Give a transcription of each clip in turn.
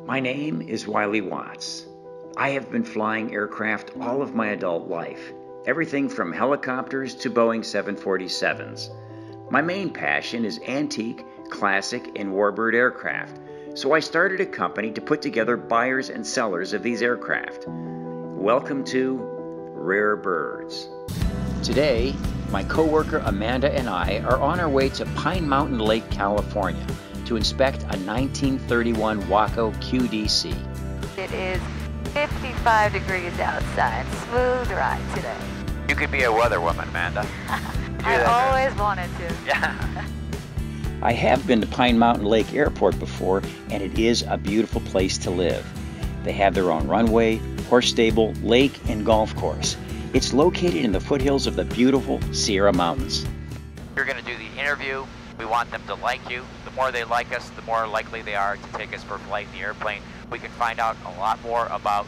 My name is Wiley Watts. I have been flying aircraft all of my adult life, everything from helicopters to Boeing 747s. My main passion is antique, classic, and warbird aircraft, so I started a company to put together buyers and sellers of these aircraft. Welcome to Rare Birds. Today, my coworker Amanda and I are on our way to Pine Mountain Lake, California, to inspect a 1931 Waco QDC. It is 55 degrees outside. Smooth ride today. You could be a weather woman, Amanda. I always wanted to. Yeah. I have been to Pine Mountain Lake Airport before, and it is a beautiful place to live. They have their own runway, horse stable, lake, and golf course. It's located in the foothills of the beautiful Sierra Mountains. You're going to do the interview. We want them to like you. The more they like us, the more likely they are to take us for a flight in the airplane. We can find out a lot more about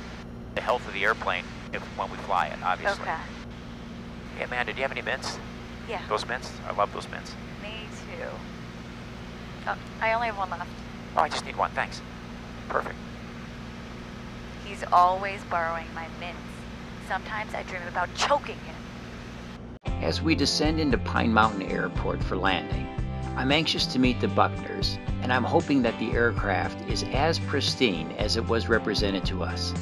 the health of the airplane when we fly it, obviously. Okay. Hey, Amanda, do you have any mints? Yeah. Those mints? I love those mints. Me too. Oh, I only have one left. Oh, I just need one. Thanks. Perfect. He's always borrowing my mints. Sometimes I dream about choking him. As we descend into Pine Mountain Airport for landing, I'm anxious to meet the Buckners, and I'm hoping that the aircraft is as pristine as it was represented to us.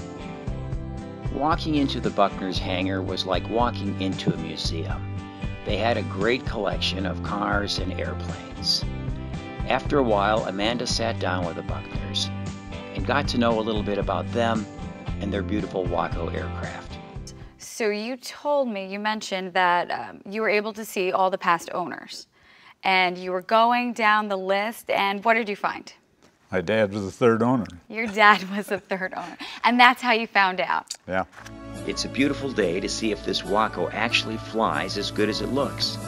Walking into the Buckners hangar was like walking into a museum. They had a great collection of cars and airplanes. After a while, Amanda sat down with the Buckners and got to know a little bit about them and their beautiful Waco aircraft. So you told me, you mentioned that you were able to see all the past owners. And you were going down the list, and what did you find? My dad was the third owner. Your dad was the third owner, and that's how you found out. Yeah. It's a beautiful day to see if this Waco actually flies as good as it looks.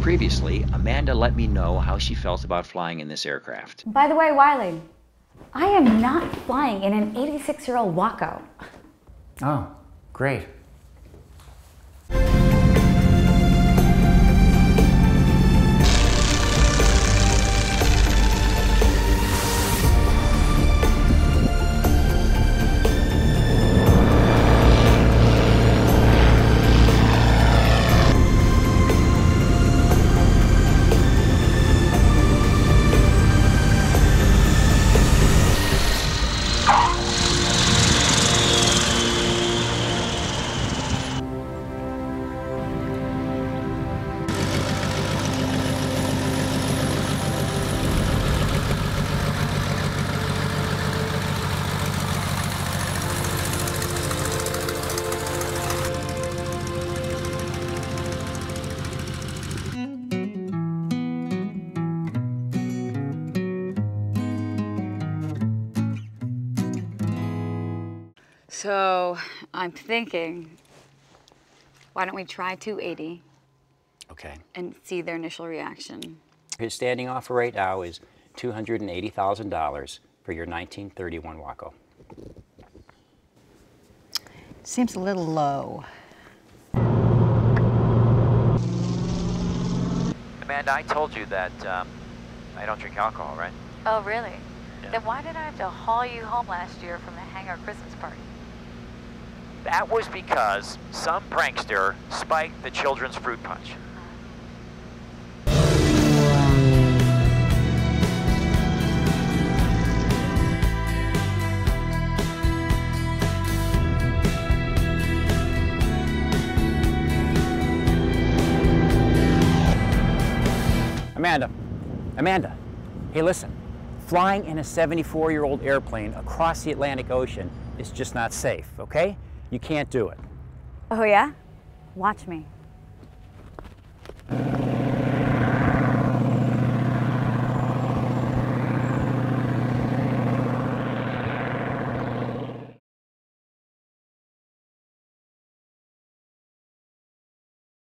Previously, Amanda let me know how she felt about flying in this aircraft. By the way, Wiley, I am not flying in an 86-year-old Waco. Oh, great. So I'm thinking, why don't we try 280 Okay. and see their initial reaction? His standing offer right now is $280,000 for your 1931 Waco. Seems a little low. Amanda, I told you that I don't drink alcohol, right? Oh, really? Yeah. Then why did I have to haul you home last year from the hangar Christmas party? That was because some prankster spiked the children's fruit punch. Amanda, hey listen, flying in a 74-year-old airplane across the Atlantic Ocean is just not safe, okay? You can't do it. Oh yeah? Watch me.